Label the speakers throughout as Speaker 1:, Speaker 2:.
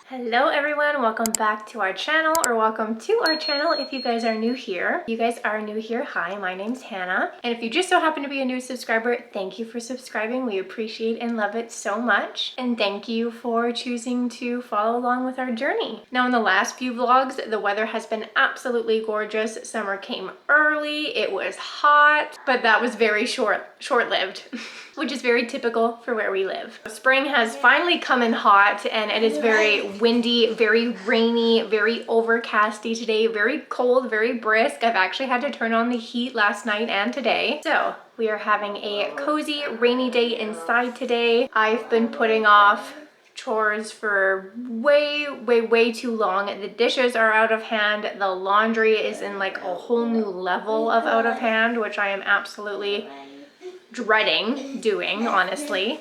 Speaker 1: Hello everyone, welcome back to our channel, or welcome to our channel if you guys are new here. If you guys are new here, hi, my name's Hannah. And if you just so happen to be a new subscriber, thank you for subscribing. We appreciate and love it so much. And thank you for choosing to follow along with our journey. Now in the last few vlogs, the weather has been absolutely gorgeous. Summer came early, it was hot, but that was very short-lived. Which is very typical for where we live. Spring has finally come in hot, and it is very windy, very rainy, very overcasty today, very cold, very brisk. I've actually had to turn on the heat last night and today. So we are having a cozy rainy day inside today. I've been putting off chores for way too long. The dishes are out of hand. The laundry is in like a whole new level of out of hand, which I am absolutely dreading doing, honestly,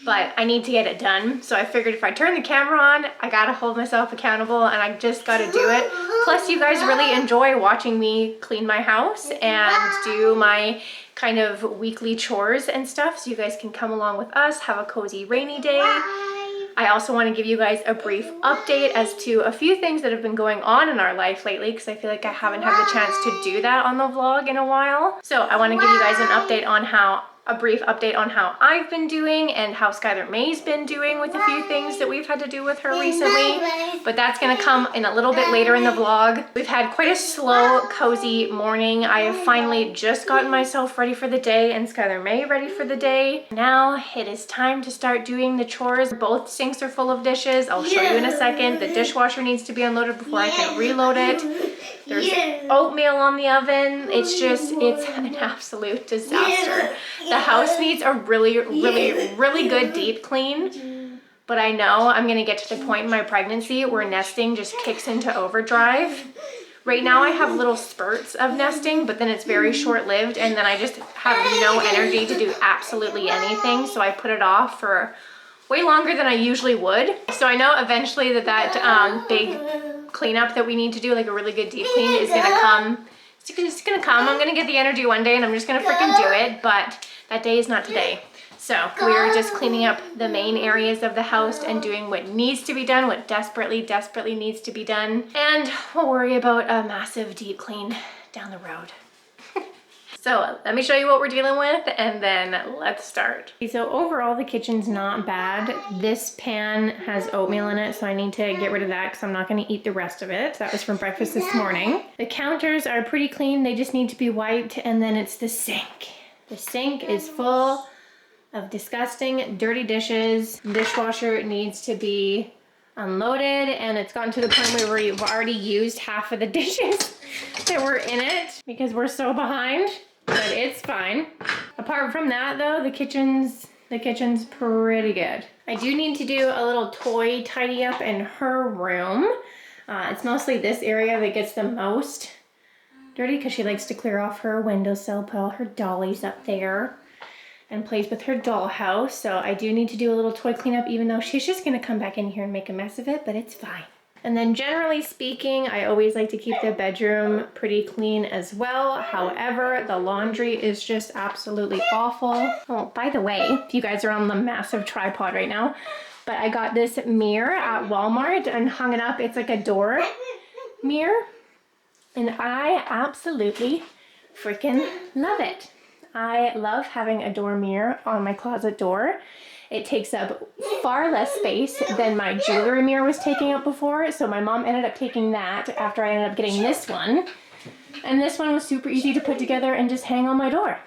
Speaker 1: but I need to get it done. So I figured if I turn the camera on, I gotta hold myself accountable, and I just gotta do it. Plus you guys really enjoy watching me clean my house and do my kind of weekly chores and stuff, so you guys can come along with us, have a cozy rainy day. I also want to give you guys a brief update as to a few things that have been going on in our life lately, because I feel like I haven't had the chance to do that on the vlog in a while. So I want to give you guys an update on a brief update on how I've been doing and how Skylar May's been doing with a few things that we've had to do with her recently. But that's gonna come in a little bit later in the vlog. We've had quite a slow, cozy morning. I have finally just gotten myself ready for the day and Skylar May ready for the day. Now it is time to start doing the chores. Both sinks are full of dishes. I'll show you in a second. The dishwasher needs to be unloaded before I can reload it. There's oatmeal on the oven. It's an absolute disaster. The house needs a really good deep clean, but I know I'm gonna get to the point in my pregnancy where nesting just kicks into overdrive. Right now I have little spurts of nesting, but then it's very short-lived, and then I just have no energy to do absolutely anything, so I put it off for way longer than I usually would. So I know eventually that big cleanup that we need to do, like a really good deep clean, is gonna come. It's gonna come. I'm gonna get the energy one day and I'm just gonna freaking do it, but that day is not today. So we're just cleaning up the main areas of the house and doing what needs to be done, what desperately needs to be done. And we'll worry about a massive deep clean down the road. So let me show you what we're dealing with and then let's start. Okay, so overall the kitchen's not bad. This pan has oatmeal in it, so I need to get rid of that because I'm not going to eat the rest of it. That was from breakfast this morning. The counters are pretty clean, they just need to be wiped, and then it's the sink. The sink is full of disgusting, dirty dishes. Dishwasher needs to be unloaded, and it's gotten to the point where we've already used half of the dishes that were in it because we're so behind. But it's fine. Apart from that though, the kitchen's pretty good. I do need to do a little toy tidy up in her room. It's mostly this area that gets the most dirty because she likes to clear off her windowsill, put all her dollies up there, and plays with her dollhouse. So I do need to do a little toy cleanup, even though she's just gonna come back in here and make a mess of it, but it's fine. And then generally speaking, I always like to keep the bedroom pretty clean as well. However, the laundry is just absolutely awful. Oh, by the way, if you guys are on the massive tripod right now, but I got this mirror at Walmart and hung it up. It's like a door mirror. And I absolutely freaking love it. I love having a door mirror on my closet door. It takes up far less space than my jewelry mirror was taking up before. So my mom ended up taking that after I ended up getting this one. And this one was super easy to put together and just hang on my door.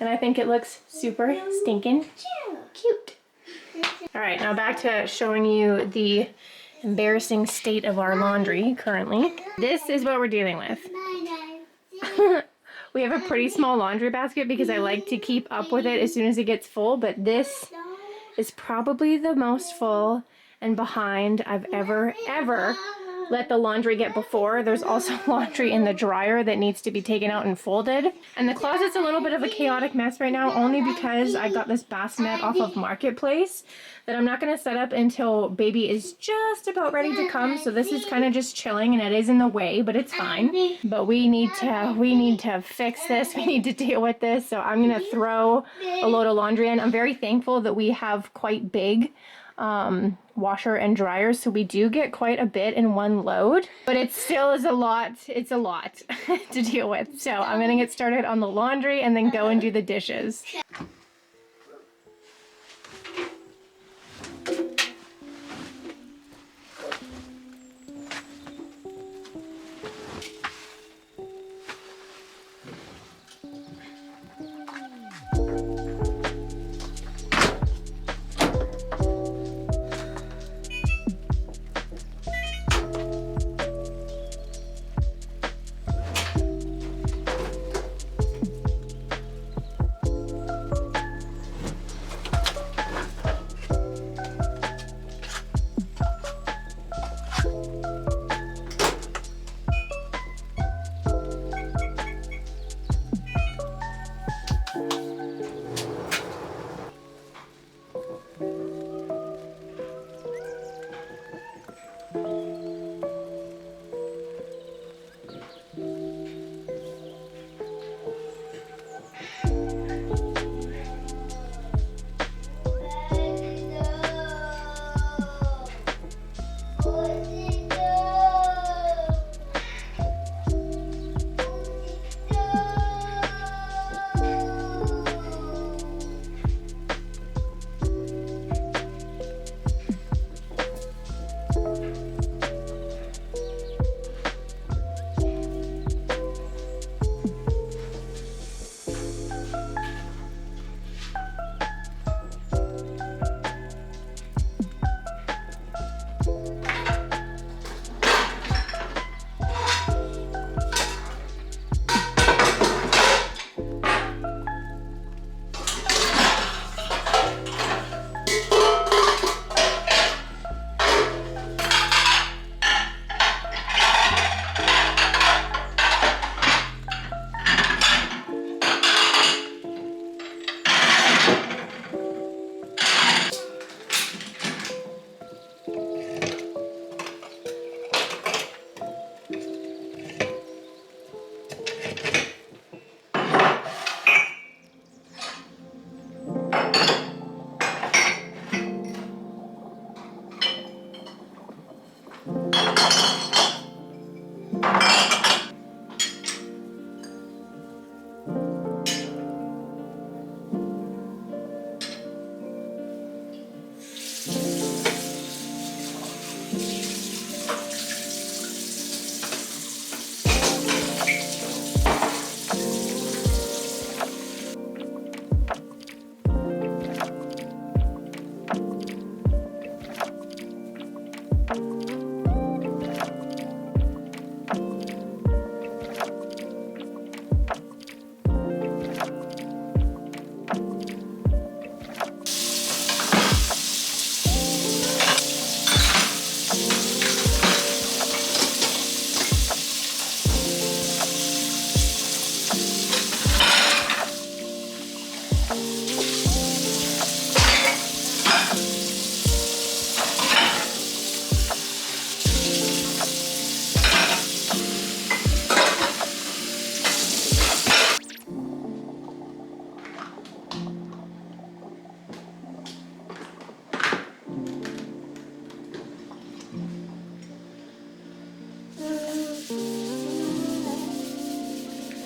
Speaker 1: And I think it looks super stinking cute. All right, now back to showing you the embarrassing state of our laundry currently. This is what we're dealing with. We have a pretty small laundry basket because I like to keep up with it as soon as it gets full, but this is probably the most full and behind I've ever let the laundry get before. There's also laundry in the dryer that needs to be taken out and folded. And the closet's a little bit of a chaotic mess right now, only because I got this bassinet off of Marketplace that I'm not going to set up until baby is just about ready to come. So this is kind of just chilling, and it is in the way, but it's fine. But we need to fix this. We need to deal with this. So I'm going to throw a load of laundry in. I'm very thankful that we have quite big washer and dryers, so we do get quite a bit in one load, but it still is a lot. It's a lot to deal with. So I'm gonna get started on the laundry and then go and do the dishes.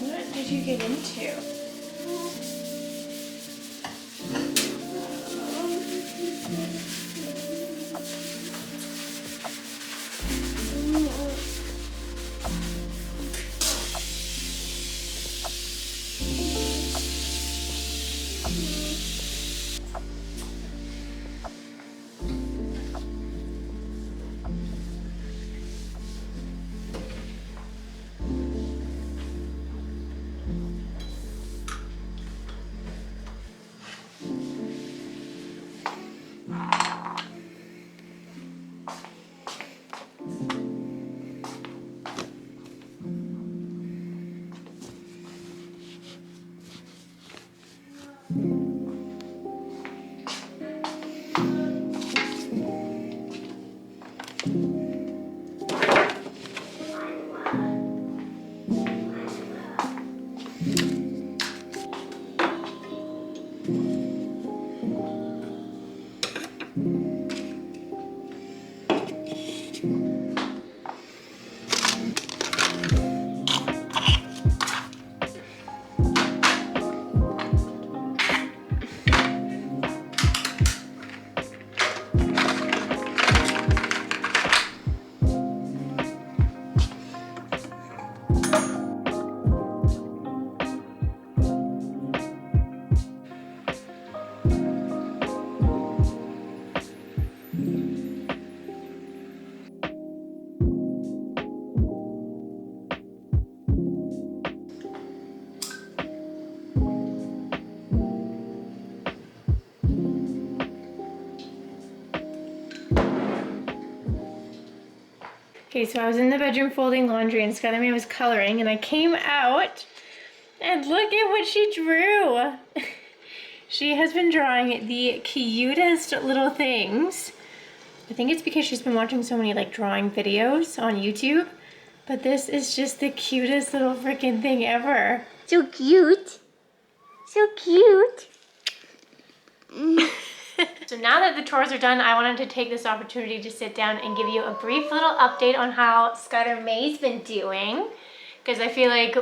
Speaker 1: What did you get into? Okay, so I was in the bedroom folding laundry and Skylar was coloring, and I came out and look at what she drew. She has been drawing the cutest little things. I think it's because she's been watching so many like drawing videos on YouTube, but this is just the cutest little freaking thing ever. So cute. So cute. So now that the chores are done, I wanted to take this opportunity to sit down and give you a brief little update on how Skylar May's been doing, because I feel like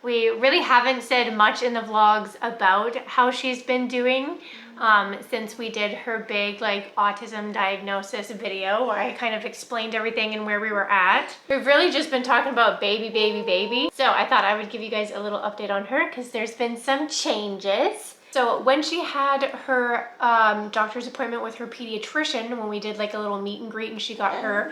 Speaker 1: we really haven't said much in the vlogs about how she's been doing since we did her big like autism diagnosis video where I kind of explained everything and where we were at. We've really just been talking about baby. So I thought I would give you guys a little update on her because there's been some changes. So when she had her doctor's appointment with her pediatrician, when we did like a little meet and greet and she got her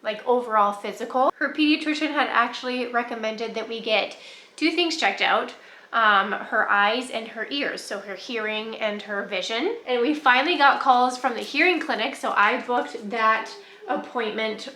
Speaker 1: like overall physical, her pediatrician had actually recommended that we get 2 things checked out, her eyes and her ears, so her hearing and her vision. And we finally got calls from the hearing clinic, so I booked that appointment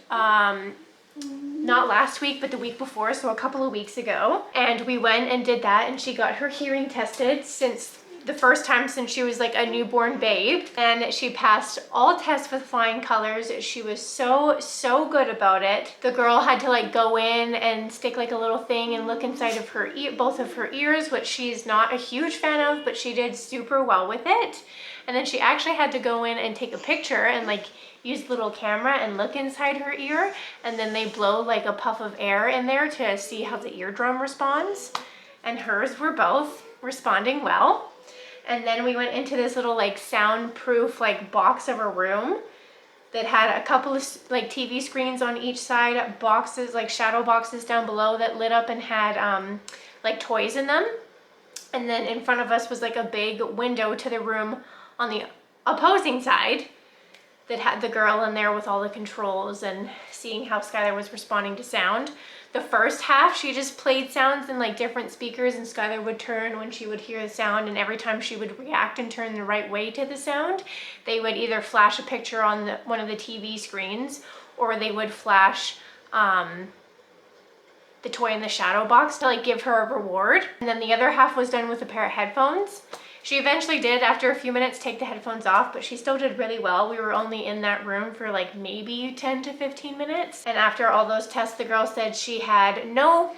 Speaker 1: not last week, but the week before, so a couple of weeks ago. And we went and did that, and she got her hearing tested since the first time since she was like a newborn babe. And she passed all tests with flying colors. She was so good about it. The girl had to like go in and stick like a little thing and look inside of her both of her ears, which she's not a huge fan of, but she did super well with it. And then she actually had to go in and take a picture and like use the little camera and look inside her ear, and then they blow like a puff of air in there to see how the eardrum responds, and hers were both responding well. And then we went into this little like soundproof like box of a room that had a couple of like TV screens on each side, boxes like shadow boxes down below that lit up and had like toys in them. And then in front of us was like a big window to the room on the opposing side that had the girl in there with all the controls and seeing how Skylar was responding to sound. The first half, she just played sounds in like different speakers, and Skylar would turn when she would hear the sound, and every time she would react and turn the right way to the sound, they would either flash a picture on one of the TV screens, or they would flash the toy in the shadow box to like give her a reward. And then the other half was done with a pair of headphones. She eventually did, after a few minutes, take the headphones off, but she still did really well. We were only in that room for like maybe 10 to 15 minutes. And after all those tests, the girl said she had no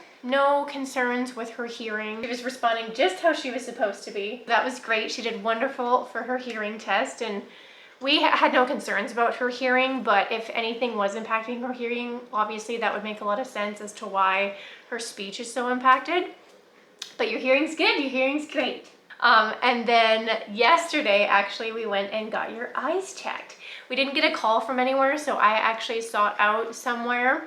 Speaker 1: concerns with her hearing. She was responding just how she was supposed to be. That was great. She did wonderful for her hearing test, and we had no concerns about her hearing, but if anything was impacting her hearing, obviously that would make a lot of sense as to why her speech is so impacted. But your hearing's good, your hearing's great. And then yesterday, actually, we went and got your eyes checked. We didn't get a call from anywhere, so I actually sought out somewhere,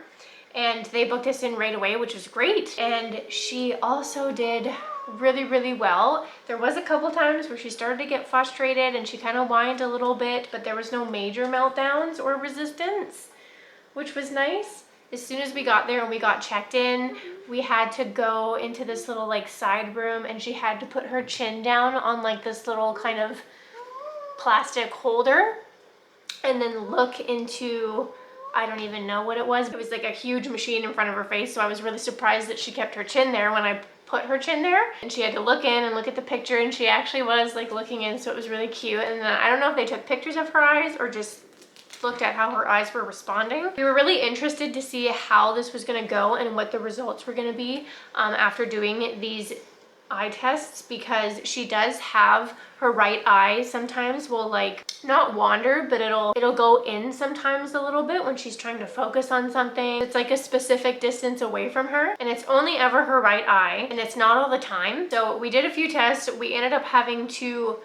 Speaker 1: and they booked us in right away, which was great. And she also did really well. There was a couple times where she started to get frustrated and she kind of whined a little bit, but there was no major meltdowns or resistance, which was nice. As soon as we got there and we got checked in, we had to go into this little like side room, and she had to put her chin down on like this little kind of plastic holder and then look into, I don't even know what it was. It was like a huge machine in front of her face, so I was really surprised that she kept her chin there when I put her chin there, and she had to look in and look at the picture, and she actually was like looking in, so it was really cute. And then I don't know if they took pictures of her eyes or just looked at how her eyes were responding. We were really interested to see how this was gonna go and what the results were gonna be after doing these eye tests, because she does have her right eye sometimes will like not wander, but it'll go in sometimes a little bit when she's trying to focus on something. It's like a specific distance away from her, and it's only ever her right eye, and it's not all the time. So we did a few tests. We ended up having to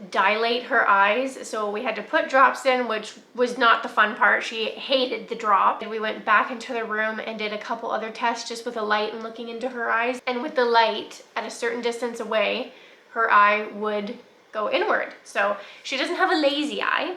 Speaker 1: dilate her eyes, so we had to put drops in, which was not the fun part. She hated the drop. And we went back into the room and did a couple other tests just with a light and looking into her eyes, and with the light at a certain distance away, her eye would go inward. So she doesn't have a lazy eye.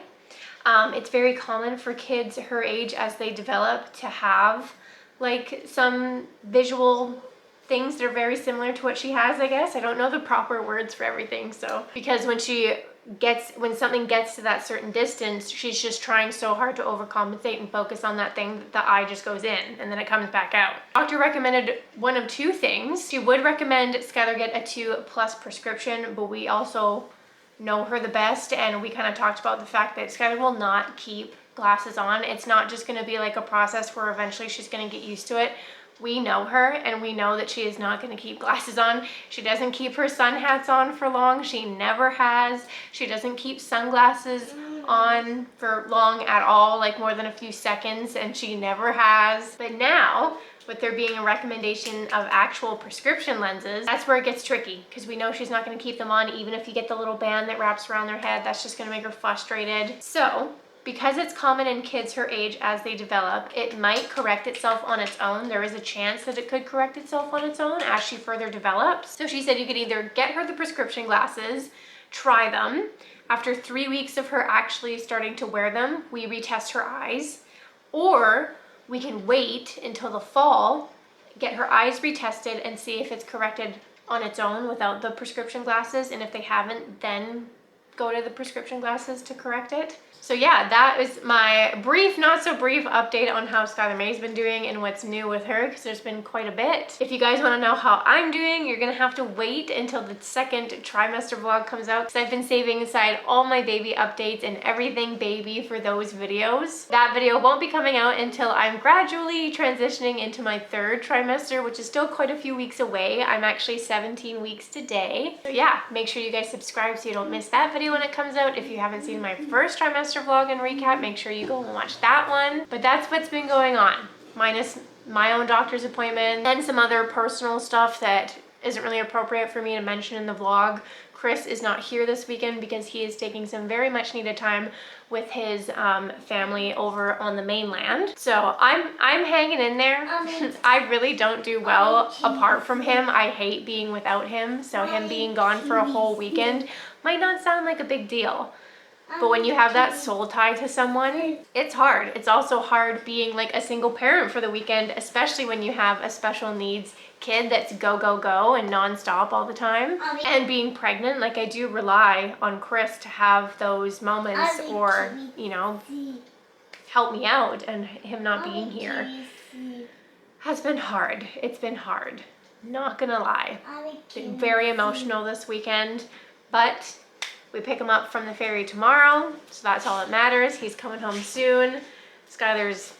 Speaker 1: It's very common for kids her age as they develop to have like some visual things that are very similar to what she has, I guess. I don't know the proper words for everything. So because when something gets to that certain distance, she's just trying so hard to overcompensate and focus on that thing that the eye just goes in and then it comes back out. Doctor recommended one of two things. She would recommend Skylar get a 2+ prescription, but we also know her the best, and we kind of talked about the fact that Skylar will not keep glasses on. It's not just going to be like a process where eventually she's going to get used to it. We know her, and we know that she is not going to keep glasses on. She doesn't keep her sun hats on for long. She never has. She doesn't keep sunglasses on for long at all, like more than a few seconds, and she never has. But now, with there being a recommendation of actual prescription lenses, that's where it gets tricky, because we know she's not going to keep them on. Even if you get the little band that wraps around their head, that's just going to make her frustrated. So because it's common in kids her age as they develop, it might correct itself on its own. There is a chance that it could correct itself on its own as she further develops. So she said you could either get her the prescription glasses, try them. After 3 weeks of her actually starting to wear them, we retest her eyes, or we can wait until the fall, get her eyes retested and see if it's corrected on its own without the prescription glasses. And if they haven't, then go to the prescription glasses to correct it. So yeah, that is my brief, not so brief update on how Skylar May's been doing and what's new with her, because there's been quite a bit. If you guys want to know how I'm doing, you're gonna have to wait until the second trimester vlog comes out, because I've been saving aside all my baby updates and everything baby for those videos. That video won't be coming out until I'm gradually transitioning into my 3rd trimester, which is still quite a few weeks away. I'm actually 17 weeks today. So yeah, make sure you guys subscribe so you don't miss that video when it comes out. If you haven't seen my 1st trimester vlog and recap, make sure you go and watch that one. But that's what's been going on, minus my own doctor's appointment and some other personal stuff that isn't really appropriate for me to mention in the vlog. Chris is not here this weekend because he is taking some very much needed time with his family over on the mainland. So I'm hanging in there. I really don't do well apart from him. I hate being without him. So him being gone for a whole weekend might not sound like a big deal. But when you have that soul tie to someone, it's hard. It's also hard being like a single parent for the weekend, especially when you have a special needs kid that's go, go, go and nonstop all the time. And being pregnant, like I do rely on Chris to have those moments or, you know, help me out, and him not being here has been hard. It's been hard. Not gonna lie. Been very emotional this weekend, but we pick him up from the ferry tomorrow, so that's all that matters. He's coming home soon. Skylar's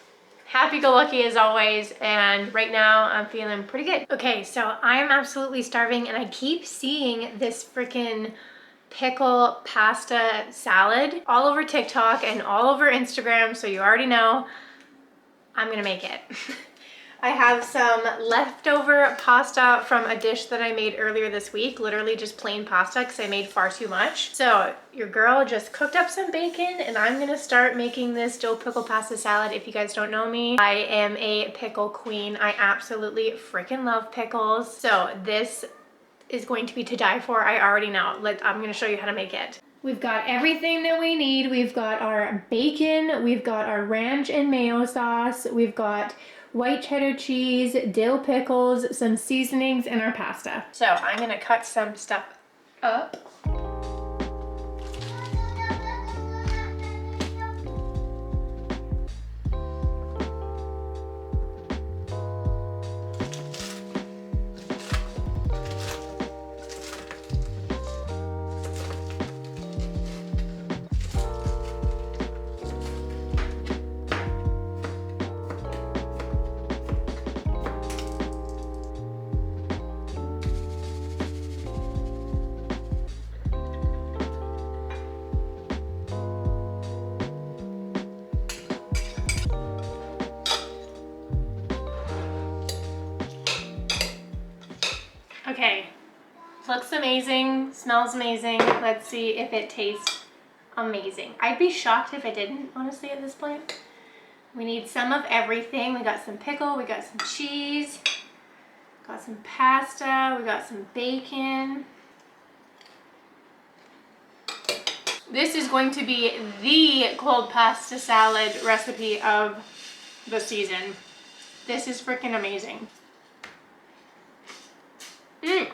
Speaker 1: happy-go-lucky as always, and right now I'm feeling pretty good. Okay, so I am absolutely starving, and I keep seeing this freaking pickle pasta salad all over TikTok and all over Instagram, so you already know I'm gonna make it. I have some leftover pasta from a dish that I made earlier this week, literally just plain pasta because I made far too much. So your girl just cooked up some bacon, and I'm gonna start making this dill pickle pasta salad. If you guys don't know me, I am a pickle queen. I absolutely freaking love pickles. So this is going to be to die for. I already know. I'm gonna show you how to make it. We've got everything that we need. We've got our bacon, we've got our ranch and mayo sauce, we've got white cheddar cheese, dill pickles, some seasonings, and our pasta. So I'm gonna cut some stuff up. Looks amazing, smells amazing. Let's see if it tastes amazing. I'd be shocked if it didn't, honestly, at this point. We need some of everything. We got some pickle, we got some cheese, got some pasta, we got some bacon. This is going to be the cold pasta salad recipe of the season. This is freaking amazing. Mmm.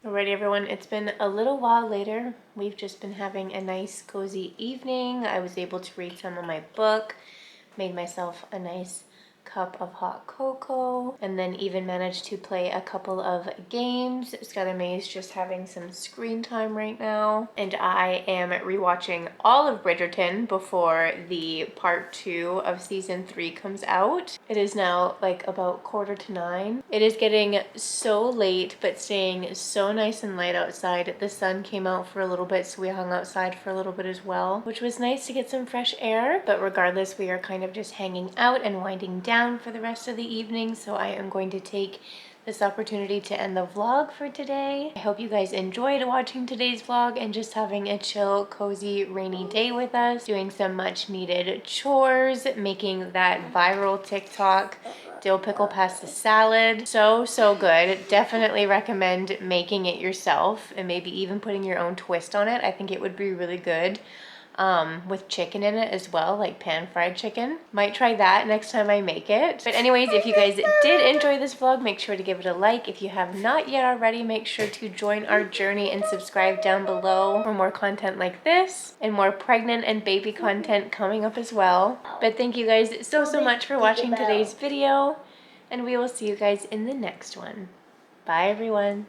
Speaker 1: Alrighty everyone, it's been a little while later. We've just been having a nice cozy evening. I was able to read some of my book, made myself a nice cup of hot cocoa, and then even managed to play a couple of games. Skylar May's just having some screen time right now, and I am rewatching all of Bridgerton before the part 2 of season 3 comes out. It is now like about 8:45. It is getting so late, but staying so nice and light outside. The sun came out for a little bit, so we hung outside for a little bit as well, which was nice to get some fresh air. But regardless, we are kind of just hanging out and winding down for the rest of the evening, so I am going to take this opportunity to end the vlog for today. I hope you guys enjoyed watching today's vlog and just having a chill, cozy, rainy day with us, doing some much needed chores, making that viral TikTok dill pickle pasta salad. So good. Definitely recommend making it yourself and maybe even putting your own twist on it. I think it would be really good. With chicken in it as well, like pan fried chicken. Might try that next time I make it. But anyways, if you guys did enjoy this vlog, make sure to give it a like. If you have not yet already, make sure to join our journey and subscribe down below for more content like this and more pregnant and baby content coming up as well. But thank you guys so much for watching today's video, and we will see you guys in the next one. Bye everyone.